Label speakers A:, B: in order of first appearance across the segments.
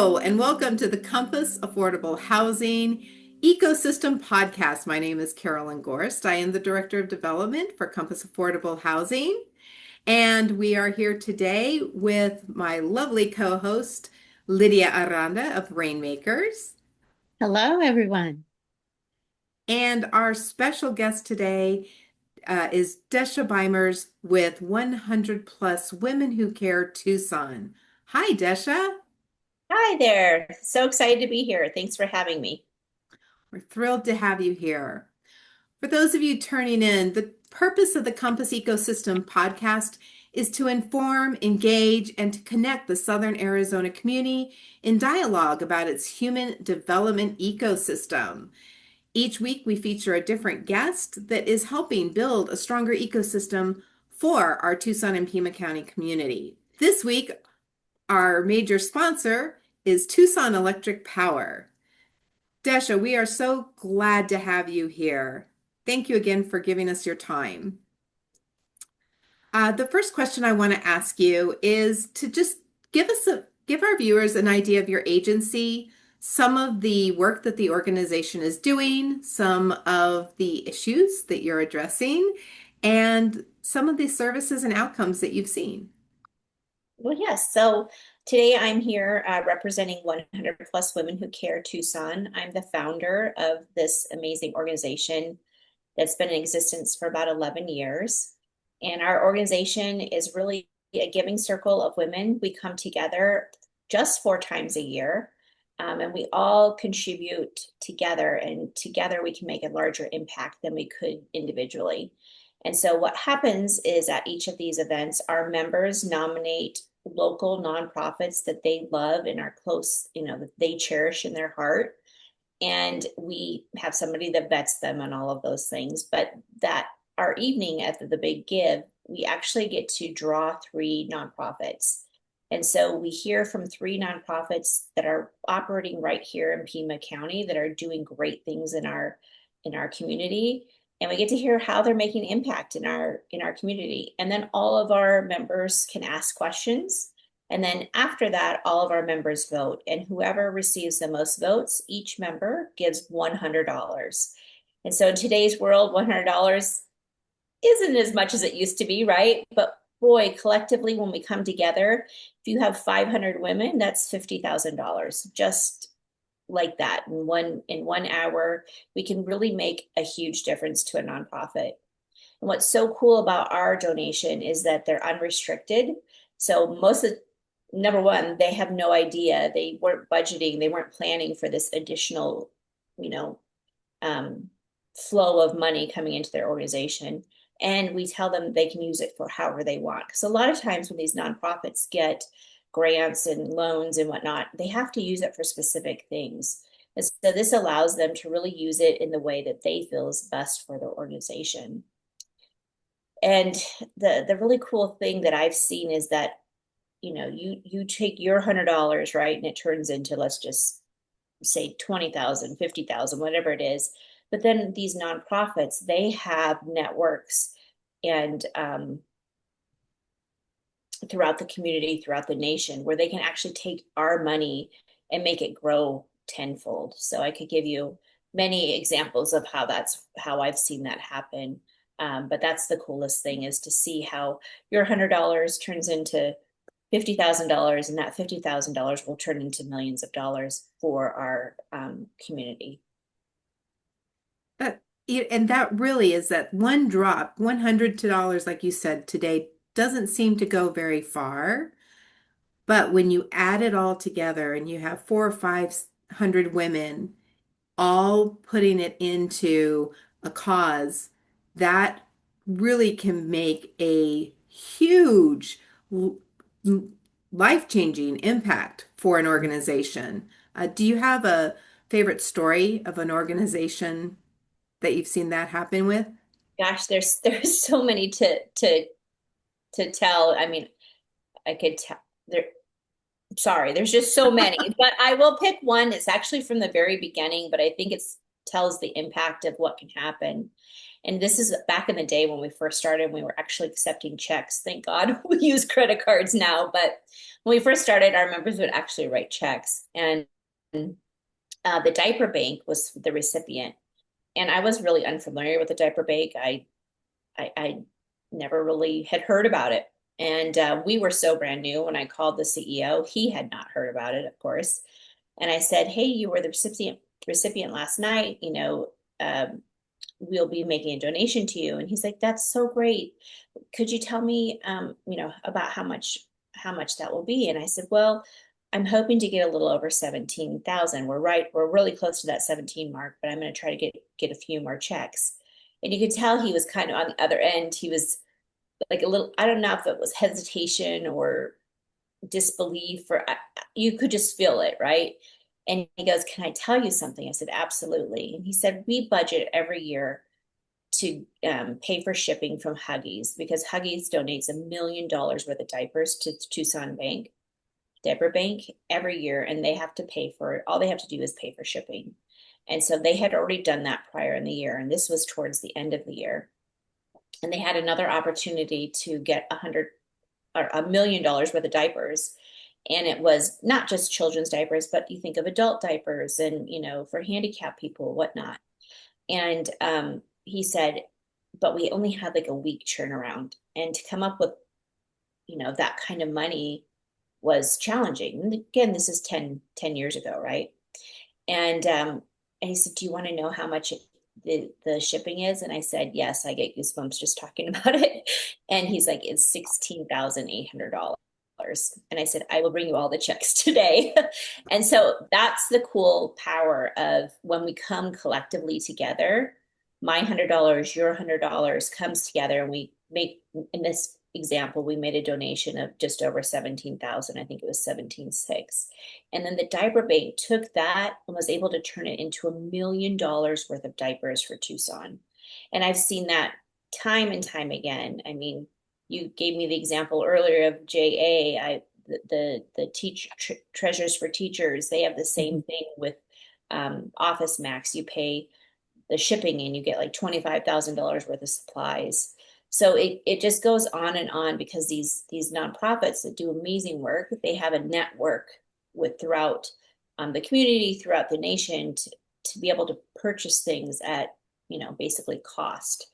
A: Hello, and welcome to the Compass Affordable Housing Ecosystem Podcast. My name is Carolyn Gorst. I am the Director of Development for Compass Affordable Housing. And we are here today with my lovely co-host, Lydia Aranda of Rainmakers.
B: Hello, everyone.
A: And our special guest today is Desha Bymers with 100 Plus Women Who Care Tucson. Hi, Desha.
C: Hi there. So excited to be here. Thanks for having me.
A: We're thrilled to have you here. For those of you turning in, the purpose of the Compass Ecosystem podcast is to inform, engage, and to connect the Southern Arizona community in dialogue about its human development ecosystem. Each week, we feature a different guest that is helping build a stronger ecosystem for our Tucson and Pima County community. This week, our major sponsor is Tucson Electric Power. Desha, we are so glad to have you here. Thank you again for giving us your time. The first question I want to ask you is to just give our viewers an idea of your agency, some of the work that the organization is doing, some of the issues that you're addressing, and some of the services and outcomes that you've seen.
C: Well, yes. So today I'm here representing 100 Plus Women Who Care Tucson. I'm the founder of this amazing organization that's been in existence for about 11 years. And our organization is really a giving circle of women. We come together just 4 times a year, and we all contribute together, and together we can make a larger impact than we could individually. And so what happens is at each of these events, our members nominate local nonprofits that they love and are close, that they cherish in their heart. And we have somebody that vets them on all of those things. But that our evening at the big give, we actually get to draw 3 nonprofits. And so we hear from 3 nonprofits that are operating right here in Pima County that are doing great things in our community. And we get to hear how they're making impact in our community. And then all of our members can ask questions. And then after that, all of our members vote. And whoever receives the most votes, each member gives $100. And so in today's world, $100 isn't as much as it used to be, right? But boy, collectively, when we come together, if you have 500 women, that's $50,000. Just like that in one hour, we can really make a huge difference to a nonprofit. And what's so cool about our donation is that they're unrestricted. So most of number one, they have no idea. They weren't budgeting, they weren't planning for this additional, flow of money coming into their organization. And we tell them they can use it for however they want. Because a lot of times when these nonprofits get grants and loans and whatnot, they have to use it for specific things. And so this allows them to really use it in the way that they feel is best for their organization. And the really cool thing that I've seen is that, you take your $100, right? And it turns into, let's just say 20,000, 50,000, whatever it is. But then these nonprofits, they have networks and throughout the community, throughout the nation, where they can actually take our money and make it grow tenfold. So I could give you many examples of how I've seen that happen. But that's the coolest thing, is to see how your $100 turns into $50,000, and that $50,000 will turn into millions of dollars for our community.
A: And that really is that one drop, $100, like you said today, doesn't seem to go very far. But when you add it all together and you have 400 or 500 women all putting it into a cause, that really can make a huge life-changing impact for an organization. Do you have a favorite story of an organization that you've seen that happen with?
C: Gosh, there's so many to tell. I mean, I could tell there. Sorry, there's just so many, but I will pick one. It's actually from the very beginning, but I think it tells the impact of what can happen. And this is back in the day when we first started, we were actually accepting checks. Thank God we use credit cards now. But when we first started, our members would actually write checks. And the diaper bank was the recipient. And I was really unfamiliar with the diaper bank. I never really had heard about it. And we were so brand new when I called the CEO. He had not heard about it, of course. And I said, hey, you were the recipient last night. We'll be making a donation to you. And he's like, that's so great. Could you tell me, about how much that will be? And I said, well, I'm hoping to get a little over 17,000. We're really close to that 17 mark, but I'm going to try to get a few more checks. And you could tell he was kind of on the other end. He was like a little, I don't know if it was hesitation or disbelief, or you could just feel it, right? And he goes, can I tell you something? I said, absolutely. And he said, we budget every year to pay for shipping from Huggies, because Huggies donates $1 million worth of diapers to Tucson Diaper Bank every year, and they have to pay for it. All they have to do is pay for shipping. And so they had already done that prior in the year, and this was towards the end of the year. And they had another opportunity to get $1 million worth of diapers. And it was not just children's diapers, but you think of adult diapers and, for handicapped people, whatnot. And he said, but we only had like a week turnaround. And to come up with, that kind of money was challenging. And again, this is 10 years ago, right? And he said, do you want to know how much the shipping is? And I said, yes. I get goosebumps just talking about it. And he's like, it's $16,800. And I said, I will bring you all the checks today. And so that's the cool power of when we come collectively together. My $100, your $100 comes together, and we make, in this example, we made a donation of just over 17,000. I think it was 17,600. And then the diaper bank took that and was able to turn it into $1 million worth of diapers for Tucson. And I've seen that time and time again. I mean, you gave me the example earlier of JA. The Treasures for Teachers, they have the same thing with Office Max. You pay the shipping and you get like $25,000 worth of supplies. So it just goes on and on, because these nonprofits that do amazing work, they have a network throughout the community, throughout the nation, to be able to purchase things at basically cost,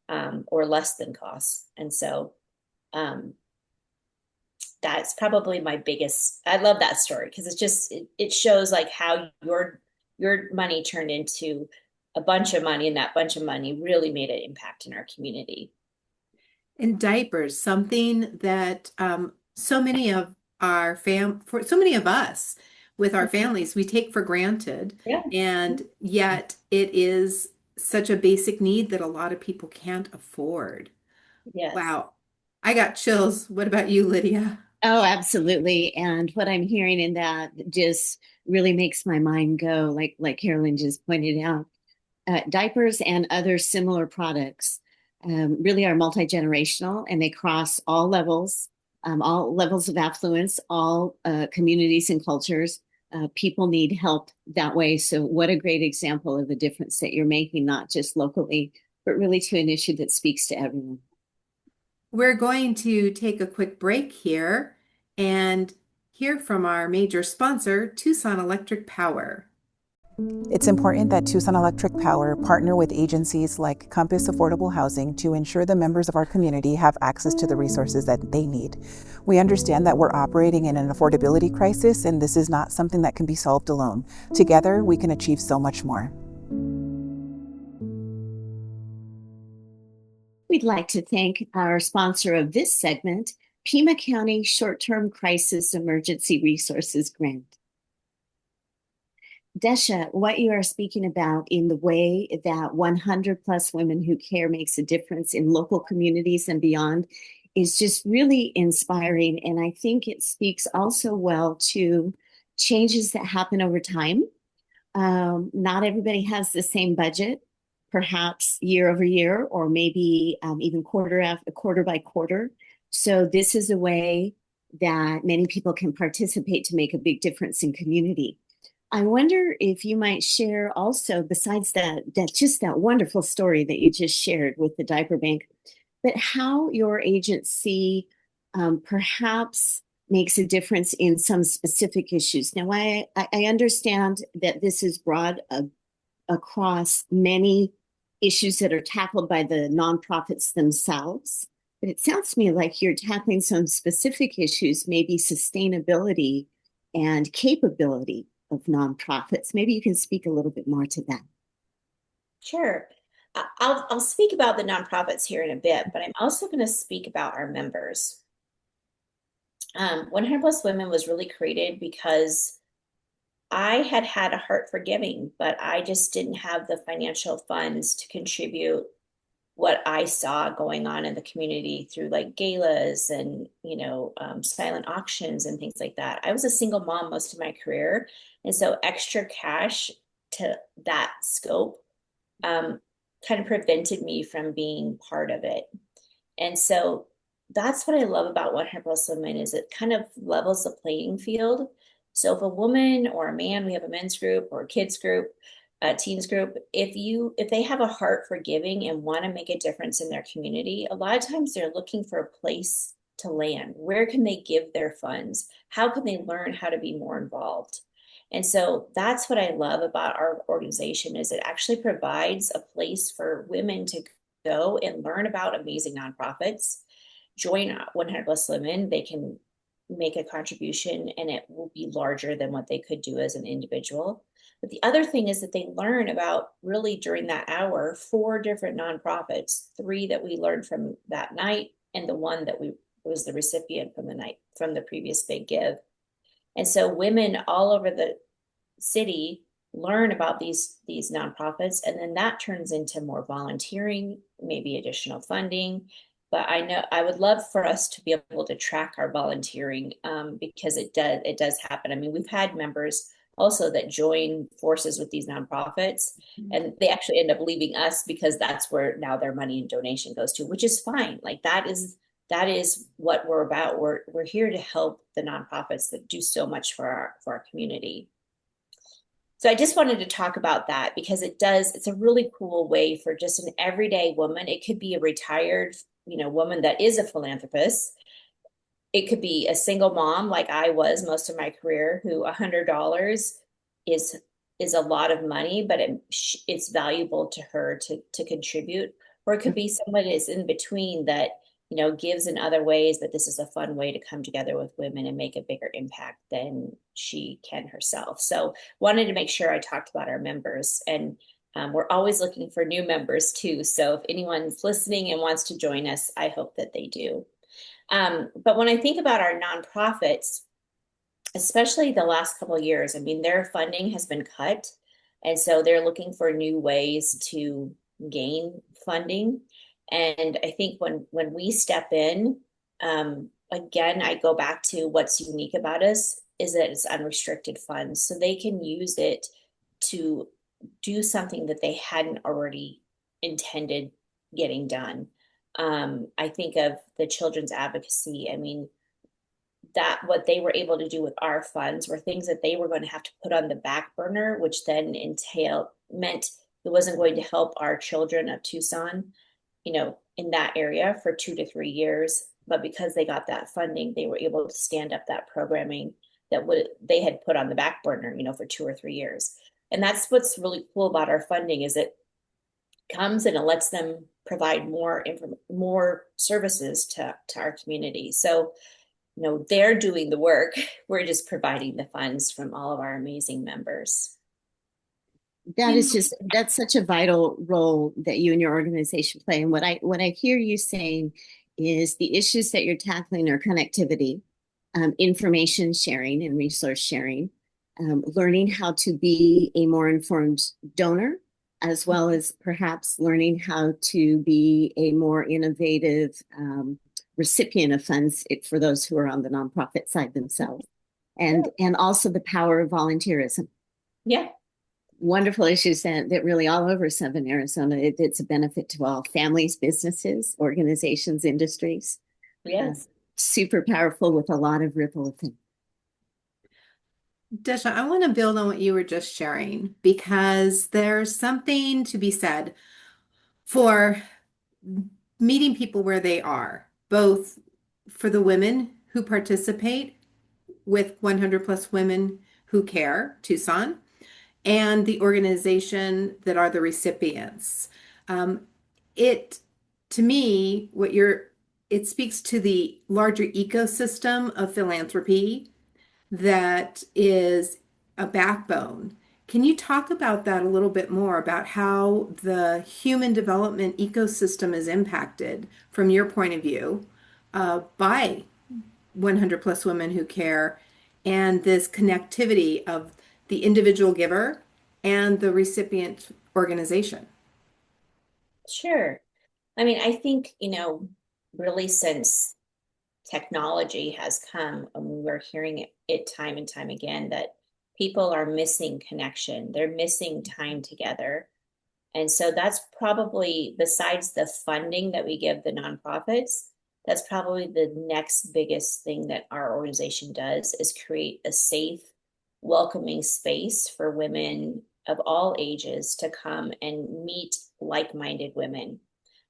C: or less than cost. And so that's probably my biggest. I love that story, because it shows like how your money turned into a bunch of money, and that bunch of money really made an impact in our community.
A: And diapers, something that so many of for so many of us with our families, we take for granted.
C: Yeah.
A: And yet it is such a basic need that a lot of people can't afford.
C: Yes.
A: Wow. I got chills. What about you, Lydia?
B: Oh, absolutely. And what I'm hearing in that just really makes my mind go, like Carolyn just pointed out. Diapers and other similar products really are multi-generational, and they cross all levels of affluence, all communities and cultures. People need help that way. So what a great example of the difference that you're making, not just locally, but really to an issue that speaks to everyone.
A: We're going to take a quick break here and hear from our major sponsor, Tucson Electric Power.
D: It's important that Tucson Electric Power partner with agencies like Compass Affordable Housing to ensure the members of our community have access to the resources that they need. We understand that we're operating in an affordability crisis, and this is not something that can be solved alone. Together, we can achieve so much more.
B: We'd like to thank our sponsor of this segment, Pima County Short-Term Crisis Emergency Resources Grant. Desha, what you are speaking about in the way that 100 plus women who care makes a difference in local communities and beyond is just really inspiring. And I think it speaks also well to changes that happen over time. Not everybody has the same budget, perhaps year over year, or maybe even quarter by quarter. So this is a way that many people can participate to make a big difference in community. I wonder if you might share also, besides that wonderful story that you just shared with the diaper bank, but how your agency perhaps makes a difference in some specific issues. Now, I understand that this is broad across many issues that are tackled by the nonprofits themselves, but it sounds to me like you're tackling some specific issues, maybe sustainability and capability of nonprofits. Maybe you can speak a little bit more to that.
C: Sure. I'll speak about the nonprofits here in a bit, but I'm also going to speak about our members. 100 Plus Women was really created because I had a heart for giving, but I just didn't have the financial funds to contribute what I saw going on in the community through like galas and, silent auctions and things like that. I was a single mom most of my career. And so extra cash to that scope kind of prevented me from being part of it. And so that's what I love about 100 Plus Women is it kind of levels the playing field. So if a woman or a man, we have a men's group or a kids group, a teens group, if they have a heart for giving and want to make a difference in their community, a lot of times they're looking for a place to land. Where can they give their funds? How can they learn how to be more involved? And so that's what I love about our organization is it actually provides a place for women to go and learn about amazing nonprofits, join 100 Plus Women. They can make a contribution and it will be larger than what they could do as an individual. But the other thing is that they learn about really during that hour, 4 different nonprofits, 3 that we learned from that night, and the one that was the recipient from the night from the previous big give. And so women all over the city learn about these nonprofits, and then that turns into more volunteering, maybe additional funding. But I know I would love for us to be able to track our volunteering because it does happen. I mean, we've had members also that join forces with these nonprofits, and they actually end up leaving us because that's where now their money and donation goes to, which is fine. Like that is what we're about. We're here to help the nonprofits that do so much for our community. So I just wanted to talk about that because it's a really cool way for just an everyday woman. It could be a retired, woman that is a philanthropist. It could be a single mom like I was most of my career who $100 is a lot of money, but it's valuable to her to contribute. Or it could be someone that's in between that, gives in other ways, but this is a fun way to come together with women and make a bigger impact than she can herself. So wanted to make sure I talked about our members, and we're always looking for new members too. So if anyone's listening and wants to join us, I hope that they do. But when I think about our nonprofits, especially the last couple of years, I mean, their funding has been cut. And so they're looking for new ways to gain funding. And I think when we step in, again, I go back to what's unique about us is that it's unrestricted funds. So they can use it to do something that they hadn't already intended getting done. I think of the children's advocacy. I mean, that what they were able to do with our funds were things that they were going to have to put on the back burner, which then meant it wasn't going to help our children of Tucson, in that area for 2 to 3 years. But because they got that funding, they were able to stand up that programming that they had put on the back burner, for 2 or 3 years. And that's what's really cool about our funding is it comes and it lets them provide more services to our community. So, they're doing the work. We're just providing the funds from all of our amazing members.
B: That's such a vital role that you and your organization play. And what I hear you saying is the issues that you're tackling are connectivity, information sharing and resource sharing, learning how to be a more informed donor, as well as perhaps learning how to be a more innovative recipient of funds for those who are on the nonprofit side themselves, and also the power of volunteerism.
C: Yeah.
B: Wonderful issues that really all over Southern Arizona. It's a benefit to all families, businesses, organizations, industries.
C: Yes.
B: Super powerful with a lot of ripple effect.
A: Desha, I want to build on what you were just sharing because there's something to be said for meeting people where they are, both for the women who participate with 100 plus women who care, Tucson, and the organization that are the recipients. Um, it, to me, it speaks to the larger ecosystem of philanthropy that is a backbone. Can you talk about that a little bit more about how the human development ecosystem is impacted from your point of view by 100 plus women who care and this connectivity of the individual giver and the recipient organization?
C: Sure. I mean, I think, really since technology has come, and we're hearing it time and time again, that people are missing connection. They're missing time together. And so that's probably, besides the funding that we give the nonprofits, that's probably the next biggest thing that our organization does is create a safe, welcoming space for women of all ages to come and meet like-minded women.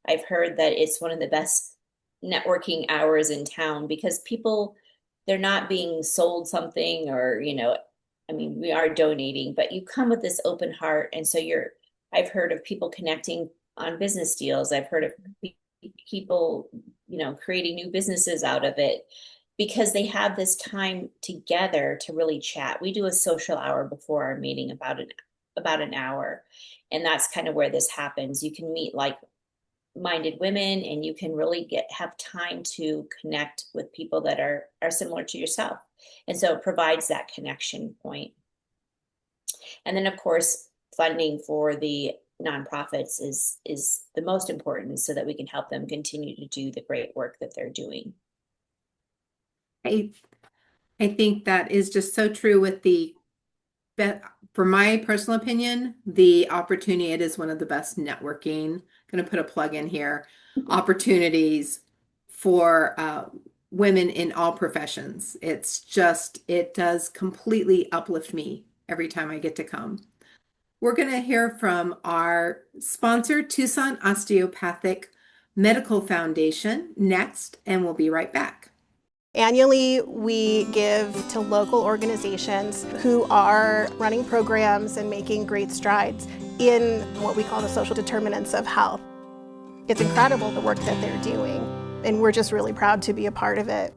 C: I've heard that it's one of the best networking hours in town because people, they're not being sold something or, I mean, we are donating, but you come with this open heart. And so I've heard of people connecting on business deals. I've heard of people, creating new businesses out of it because they have this time together to really chat. We do a social hour before our meeting, about an hour. And that's kind of where this happens. You can meet like-minded women and you can really have time to connect with people that are similar to yourself. And so it provides that connection point. And then of course, funding for the nonprofits is the most important so that we can help them continue to do the great work that they're doing.
A: I, I think that is just so true with for my personal opinion, the opportunity, it is one of the best networking, going to put a plug in here, opportunities for women in all professions. It does completely uplift me every time I get to come. We're going to hear from our sponsor, Tucson Osteopathic Medical Foundation, next, and we'll be right back.
E: Annually, we give to local organizations who are running programs and making great strides in what we call the social determinants of health. It's incredible the work that they're doing, and we're just really proud to be a part of it.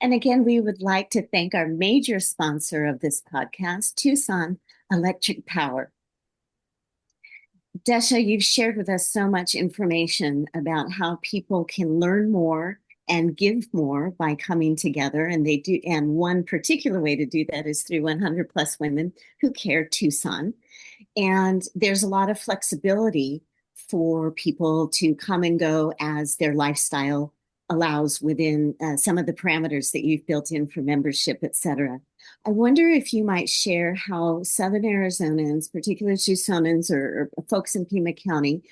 B: And again, we would like to thank our major sponsor of this podcast, Tucson Electric Power. Desha, you've shared with us so much information about how people can learn more and give more by coming together. And they do. And one particular way to do that is through 100 plus Women Who Care Tucson. And there's a lot of flexibility for people to come and go as their lifestyle allows within some of the parameters that you've built in for membership, et cetera. I wonder if you might share how Southern Arizonans, particularly Tucsonans or folks in Pima County,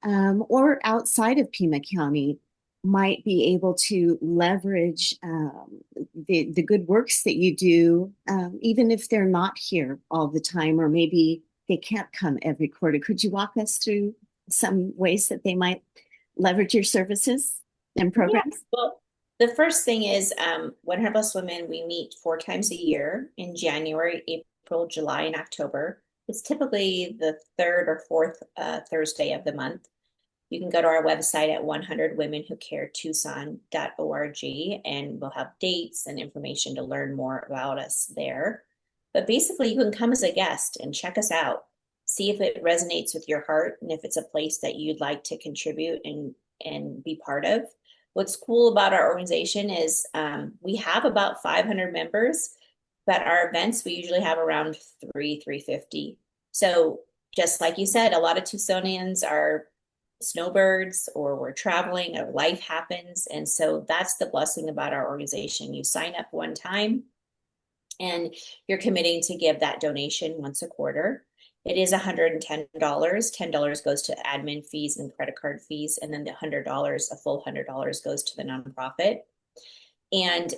B: or outside of Pima County, might be able to leverage the good works that you do, even if they're not here all the time, or maybe they can't come every quarter. Could you walk us through some ways that they might leverage your services and programs?
C: Yeah. Well, the first thing is 100 Plus Women, we meet 4 times a year in January, April, July, and October. It's typically the 3rd or 4th Thursday of the month. You can go to our website at 100womenwhocaretucson.org and we'll have dates and information to learn more about us there. But basically, you can come as a guest and check us out, see if it resonates with your heart and if it's a place that you'd like to contribute and be part of. What's cool about our organization is we have about 500 members, but our events, we usually have around 350. So just like you said, a lot of Tucsonians are snowbirds or we're traveling or life happens. And so that's the blessing about our organization. You sign up one time and you're committing to give that donation once a quarter. It is $110. $10 goes to admin fees and credit card fees. And then the $100, a full $100 goes to the nonprofit. And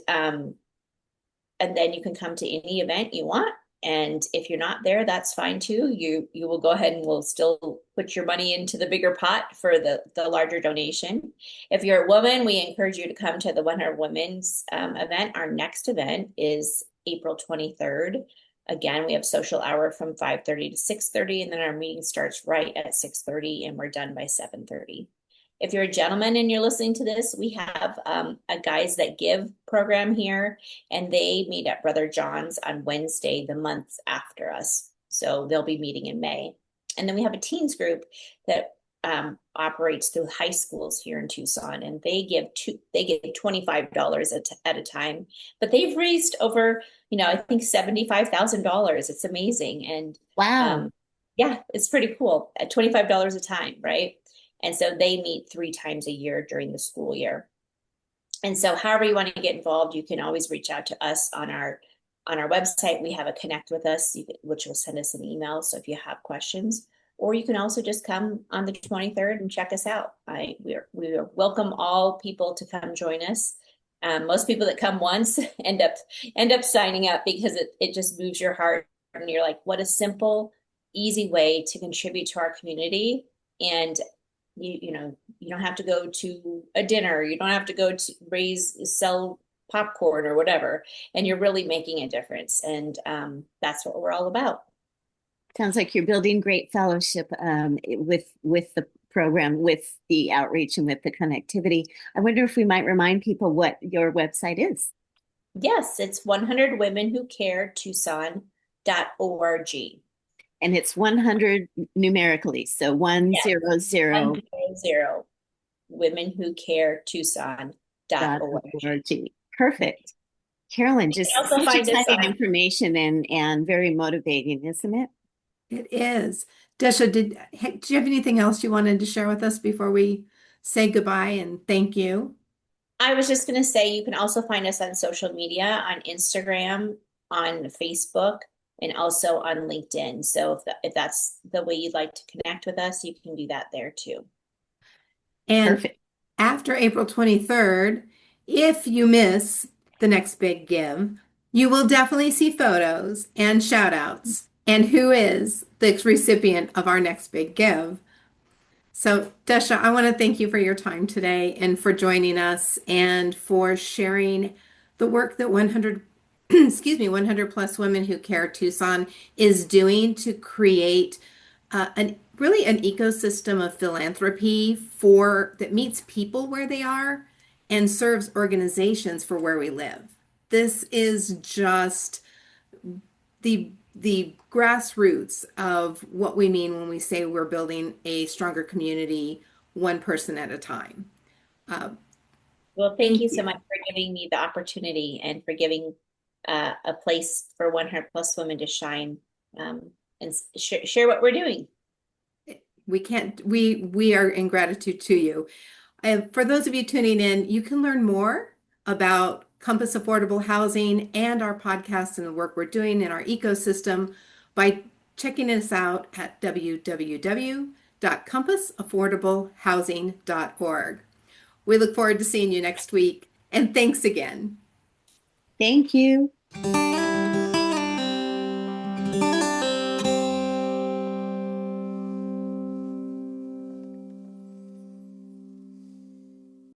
C: and then you can come to any event you want. And if you're not there, that's fine too. You will go ahead and we'll still put your money into the bigger pot for the larger donation. If you're a woman, we encourage you to come to the 100 Women's event. Our next event is April 23rd. Again, we have social hour from 5:30 to 6:30, and then our meeting starts right at 6:30, and we're done by 7:30. If you're a gentleman and you're listening to this, we have a Guys That Give program here, and they meet at Brother John's on Wednesday, the month after us. So they'll be meeting in May. And then we have a teens group that operates through high schools here in Tucson, and they give $25 at a time. But they've raised over, I think $75,000. It's amazing, and
B: Wow.
C: yeah, it's pretty cool at $25 a time, right? And so they meet 3 times a year during the school year. And so however you want to get involved, you can always reach out to us on our website. We have a connect with us, which will send us an email. So if you have questions, or you can also just come on the 23rd and check us out. We welcome all people to come join us. Most people that come once end up signing up because it just moves your heart, and you're like, what a simple, easy way to contribute to our community. And you don't have to go to a dinner, you don't have to go to sell popcorn or whatever, and you're really making a difference. And that's what we're all about.
B: Sounds like you're building great fellowship with the program, with the outreach, and with the connectivity. I wonder if we might remind people what your website is.
C: Yes, it's 100 Women Who Care Tucson.org.
B: And it's 100 numerically, so 100.
C: 100 Women Who Care Tucson.org.
B: Perfect. Carolyn, just
C: also
B: such exciting information and very motivating, isn't it?
A: It is. Desha, do you have anything else you wanted to share with us before we say goodbye and thank you?
C: I was just going to say you can also find us on social media, on Instagram, on Facebook, and also on LinkedIn. So if that's the way you'd like to connect with us, you can do that there too.
A: And
B: Perfect.
A: After April 23rd, if you miss the next big give, you will definitely see photos and shout outs and who is the recipient of our next big give. So, Desha, I want to thank you for your time today and for joining us and for sharing the work that 100 100 plus Women Who Care Tucson is doing to create really an ecosystem of philanthropy that meets people where they are and serves organizations for where we live. This is just the grassroots of what we mean when we say we're building a stronger community, one person at a time.
C: Well, thank you so much for giving me the opportunity and for giving a place for 100 plus women to shine and share what we're doing.
A: We are in gratitude to you. For those of you tuning in, you can learn more about Compass Affordable Housing and our podcast and the work we're doing in our ecosystem by checking us out at www.compassaffordablehousing.org. We look forward to seeing you next week, and thanks again.
B: Thank you.